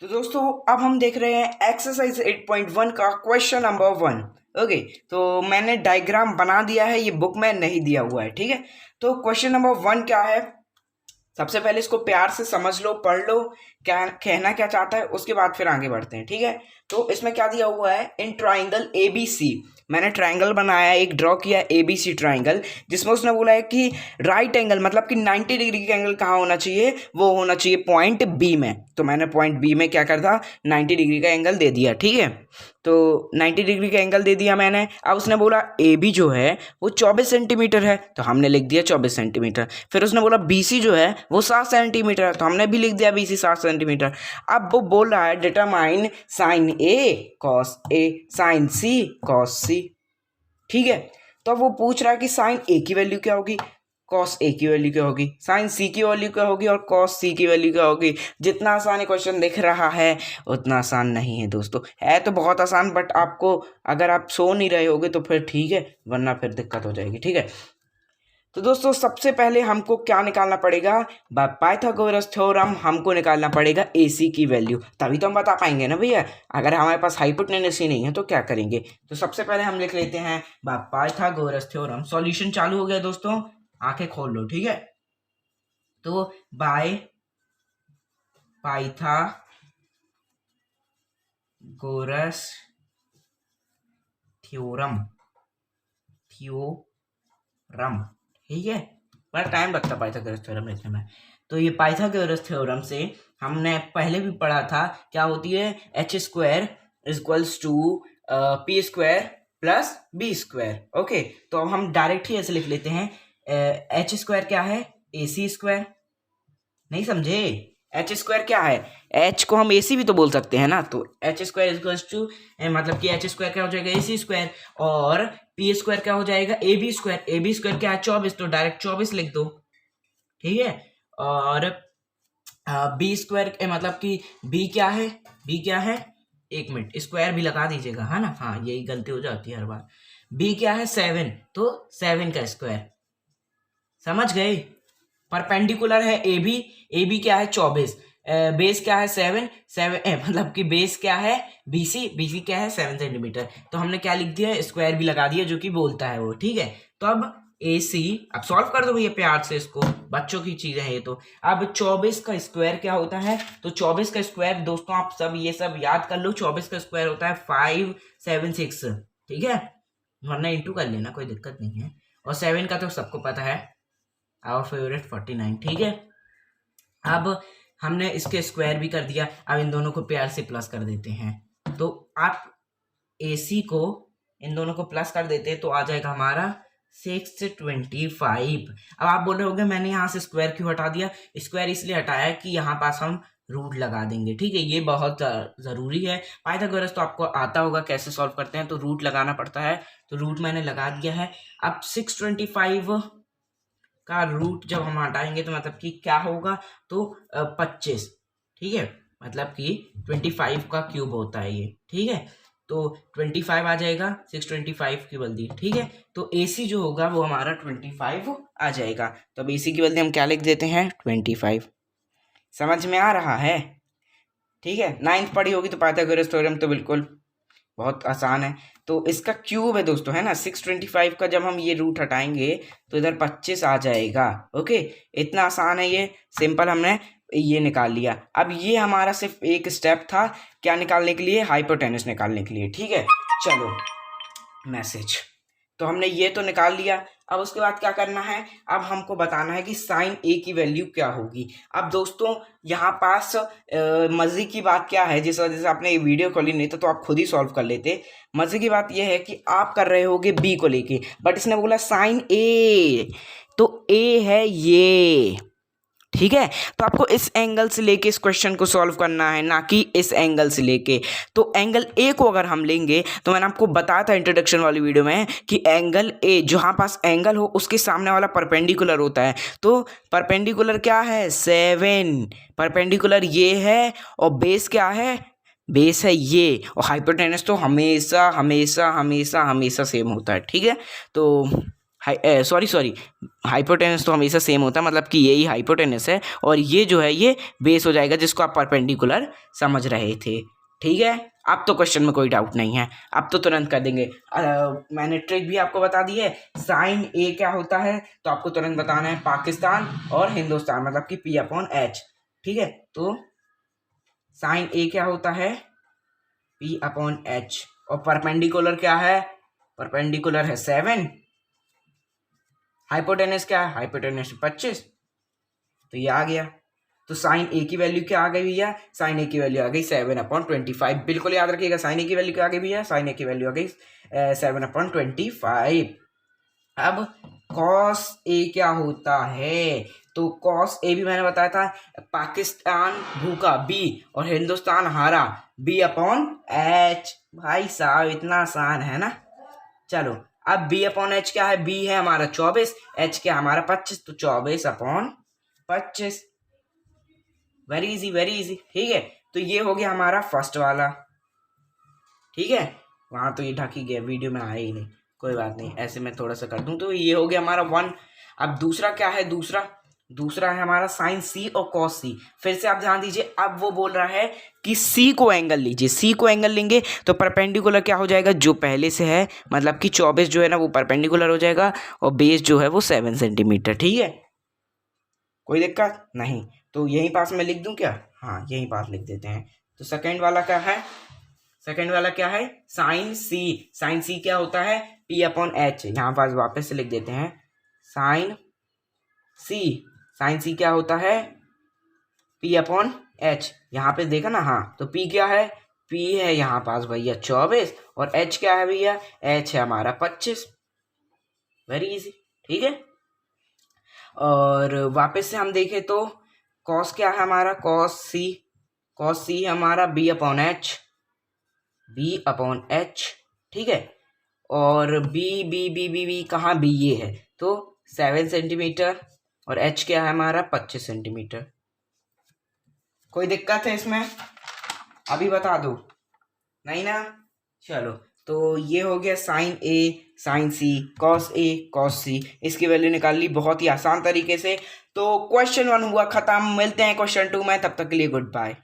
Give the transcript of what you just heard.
तो दोस्तों अब हम देख रहे हैं एक्सरसाइज 8.1 का क्वेश्चन नंबर 1। ओके, तो मैंने डायग्राम बना दिया है, ये बुक में नहीं दिया हुआ है। ठीक है, तो क्वेश्चन नंबर 1 क्या है, सबसे पहले इसको प्यार से समझ लो, पढ़ लो क्या कहना क्या चाहता है, उसके बाद फिर आगे बढ़ते हैं। ठीक है, तो इसमें क्या दिया हुआ है, इन ट्राइंगल ABC मैंने ट्राइंगल बनाया, एक ड्रॉ किया ABC ट्राइंगल, जिसमें उसने बोला है कि राइट एंगल मतलब कि 90 डिग्री का एंगल कहाँ होना चाहिए, वो होना चाहिए पॉइंट B में। तो मैंने पॉइंट B में क्या कर था, 90 डिग्री का एंगल दे दिया। ठीक है, तो 90 डिग्री का एंगल दे दिया मैंने। अब उसने बोला AB जो है वो 24 सेंटीमीटर है, तो हमने लिख दिया 24 सेंटीमीटर। फिर उसने बोला BC जो है वो 7 सेंटीमीटर है, तो हमने भी लिख दिया BC 7 सेंटीमीटर। अब वो बोल रहा है determine sine A cos A sine C cos C। ठीक है, तो अब वो पूछ रहा है कि साइन A की वैल्यू क्या होगी, कॉस A की वैल्यू क्या होगी, साइन C की वैल्यू क्या होगी और कॉस C की वैल्यू क्या होगी। जितना आसान क्वेश्चन दिख रहा है उतना आसान नहीं है दोस्तों, है तो बहुत आसान, बट आपको अगर आप सो नहीं रहे होगे तो फिर ठीक है, वरना फिर दिक्कत हो जाएगी। ठीक है, तो दोस्तों सबसे पहले हमको क्या निकालना पड़ेगा, बाय पाइथागोरस थ्योरम हमको निकालना पड़ेगा AC की वैल्यू, तभी तो हम बता पाएंगे ना भैया। अगर हमारे पास हाइपोटेनस ही नहीं है तो क्या करेंगे। तो सबसे पहले हम लिख लेते हैं बाय पाइथागोरस थ्योरम। सॉल्यूशन चालू हो गया दोस्तों, आंखें खोल लो। ठीक है, तो बाय पाइथागोरस थ्योरम ठीक है, बड़ा टाइम लगता पाइथागोरस थ्योरम लिखने में। तो ये पाइथागोरस थ्योरम से हमने पहले भी पढ़ा था, क्या होती है, h square equals to P square plus B square. Okay, तो अब हम डायरेक्ट ही ऐसे लिख लेते हैं, h स्क्वायर क्या है, AC स्क्वायर। नहीं समझे, एच स्क्वायर क्या है, एच को हम AC भी तो बोल सकते हैं ना। तो एच स्क्वायर इक्वल्स टू मतलब कि एच स्क्वायर क्या हो जाएगा, AC स्क्वायर, और पी स्क्वायर क्या हो जाएगा, AB स्क्वायर। AB स्क्वायर क्या है, 24, तो डायरेक्ट 24 लिख दो। ठीक है, और बी स्क्वायर मतलब कि बी क्या है, एक मिनट, स्क्वायर भी लगा दीजिएगा, है ना, हाँ यही गलती हो जाती है हर बार। बी क्या है 7, तो 7 का स्क्वायर, समझ गए। परपेंडिकुलर है AB क्या है 24, बेस क्या है 7 मतलब कि बेस क्या है BC क्या है 7 सेंटीमीटर। तो हमने क्या लिख दिया, स्क्वायर भी लगा दिया जो कि बोलता है वो। ठीक है, तो अब AC, अब सॉल्व कर दो भैया प्यार से, इसको बच्चों की चीजें हैं ये। तो अब 24 का स्क्वायर क्या होता है, तो 24 का स्क्वायर दोस्तों आप सब ये सब याद कर लो, 24 का स्क्वायर होता है 576। ठीक है, वरना इंटू कर लेना, कोई दिक्कत नहीं है। और 7 का तो सबको पता है, आवर फेवरेट 49। ठीक है, अब हमने इसके स्क्वायर भी कर दिया, अब इन दोनों को प्यार से प्लस कर देते हैं। तो आप AC को इन दोनों को प्लस कर देते हैं तो आ जाएगा हमारा 625। अब आप बोल रहे होगे मैंने यहाँ से स्क्वायर क्यों हटा दिया, स्क्वायर इसलिए हटाया कि यहाँ पास हम रूट लगा देंगे। ठीक है, ये बहुत जरूरी है। पाइथागोरस तो आपको आता होगा कैसे सॉल्व करते हैं, तो रूट लगाना पड़ता है, तो रूट मैंने लगा दिया है। अब 625 का रूट जब हम हटाएंगे तो मतलब कि क्या होगा, तो 25। ठीक है, मतलब कि 25 का क्यूब होता है ये। ठीक है, तो 25 आ जाएगा 625 की बल्दी। ठीक है, तो AC जो होगा वो हमारा 25 आ जाएगा। तो अब AC की बल्दी हम क्या लिख देते हैं, 25। समझ में आ रहा है। ठीक है, 9th पढ़ी होगी तो पाइथागोरस थ्योरम तो बिल्कुल बहुत आसान है। तो इसका क्यूब है दोस्तों, है ना, 625 का जब हम ये रूट हटाएंगे तो इधर 25 आ जाएगा। ओके, इतना आसान है ये, सिंपल, हमने ये निकाल लिया। अब ये हमारा सिर्फ एक स्टेप था, क्या निकालने के लिए, हाइपोटेनस निकालने के लिए। ठीक है, चलो मैसेज, तो हमने ये तो निकाल लिया। अब उसके बाद क्या करना है, अब हमको बताना है कि साइन A की वैल्यू क्या होगी। अब दोस्तों यहाँ पास मजे की बात क्या है, जिस वजह से आपने ये वीडियो खोली, नहीं तो आप खुद ही सॉल्व कर लेते। मजे की बात यह है कि आप कर रहे होगे B को लेके, बट इसने बोला साइन A, तो A है ये। ठीक है, तो आपको इस एंगल से लेके इस क्वेश्चन को सॉल्व करना है, ना कि इस एंगल से लेके। तो एंगल A को अगर हम लेंगे, तो मैंने आपको बताया था इंट्रोडक्शन वाली वीडियो में कि एंगल A जहाँ पास एंगल हो उसके सामने वाला परपेंडिकुलर होता है। तो परपेंडिकुलर क्या है, 7, परपेंडिकुलर ये है, और बेस क्या है, बेस है ये, और हाइपोटेनस तो हमेशा हमेशा हमेशा हमेशा सेम होता है। ठीक है, तो सॉरी हाइपोटेनस तो हमेशा सेम होता है, मतलब कि यही हाइपोटेनस है और ये जो है ये बेस हो जाएगा जिसको आप परपेंडिकुलर समझ रहे थे। ठीक है, अब तो क्वेश्चन में कोई डाउट नहीं है, अब तो तुरंत कर देंगे। मैंने ट्रिक भी आपको बता दी है। साइन ए क्या होता है तो आपको तुरंत बताना है पाकिस्तान और हिंदुस्तान, मतलब कि P/H। ठीक है, तो साइन ए क्या होता है P/H और परपेंडिकुलर क्या है, परपेंडिकुलर है 7। हाइपोटेनस क्या है, हाइपोटेनस 25। तो ये आ गया। तो साइन ए की वैल्यू क्या आ गई भैया, साइन ए की वैल्यू आ गई 7/25। बिल्कुल याद रखिएगा, साइन ए की वैल्यू क्या आ गई भैया, साइन ए की वैल्यू आ गई 7/25। अब कॉस ए क्या होता है, तो कॉस ए भी मैंने बताया था, पाकिस्तान भूखा बी और हिंदुस्तान हारा B/H। भाई साहब इतना आसान है ना। चलो अब B/H क्या है, बी है हमारा 24, एच क्या हमारा 25, तो 24/25। Very easy very easy. ठीक है, तो ये हो गया हमारा फर्स्ट वाला। ठीक है, वहां तो ये ढक ही गया, वीडियो में आया ही नहीं, कोई बात नहीं, ऐसे मैं थोड़ा सा कर दूं तो ये हो गया हमारा 1। अब दूसरा क्या है, दूसरा है हमारा साइन सी और कॉस सी। फिर से आप ध्यान दीजिए, अब वो बोल रहा है कि सी को एंगल लीजिए, सी को एंगल लेंगे तो परपेंडिकुलर क्या हो जाएगा, जो पहले से है, मतलब कि 24 जो है ना वो परपेंडिकुलर हो जाएगा और बेस जो है वो 7 सेंटीमीटर। ठीक है, कोई दिक्कत नहीं, तो यहीं पास में लिख दूं क्या, हाँ यहीं पास लिख देते हैं। तो सेकेंड वाला क्या है, सेकेंड वाला क्या है, साइन सी। साइन सी क्या होता है P/H। यहाँ पास वापस से लिख देते हैं साइन सी। साइन सी क्या होता है P/H। यहाँ पे देखा ना, हाँ तो P क्या है, P है यहाँ पास भैया 24 और H क्या है भैया, H है हमारा 25। Very easy. ठीक है, और वापस से हम देखें तो कॉस क्या है हमारा, कॉस सी। कॉस सी है हमारा B/H। ठीक है, और b b b b b कहाँ, बी ये है तो 7 सेंटीमीटर और H क्या है हमारा 25 सेंटीमीटर। कोई दिक्कत है इसमें, अभी बता दो, नहीं ना। चलो, तो ये हो गया sign A, sign C, cos A, cos सी, इसकी वैल्यू निकाल ली बहुत ही आसान तरीके से। तो क्वेश्चन 1 हुआ खत्म, मिलते हैं क्वेश्चन 2 में, तब तक के लिए गुड बाय।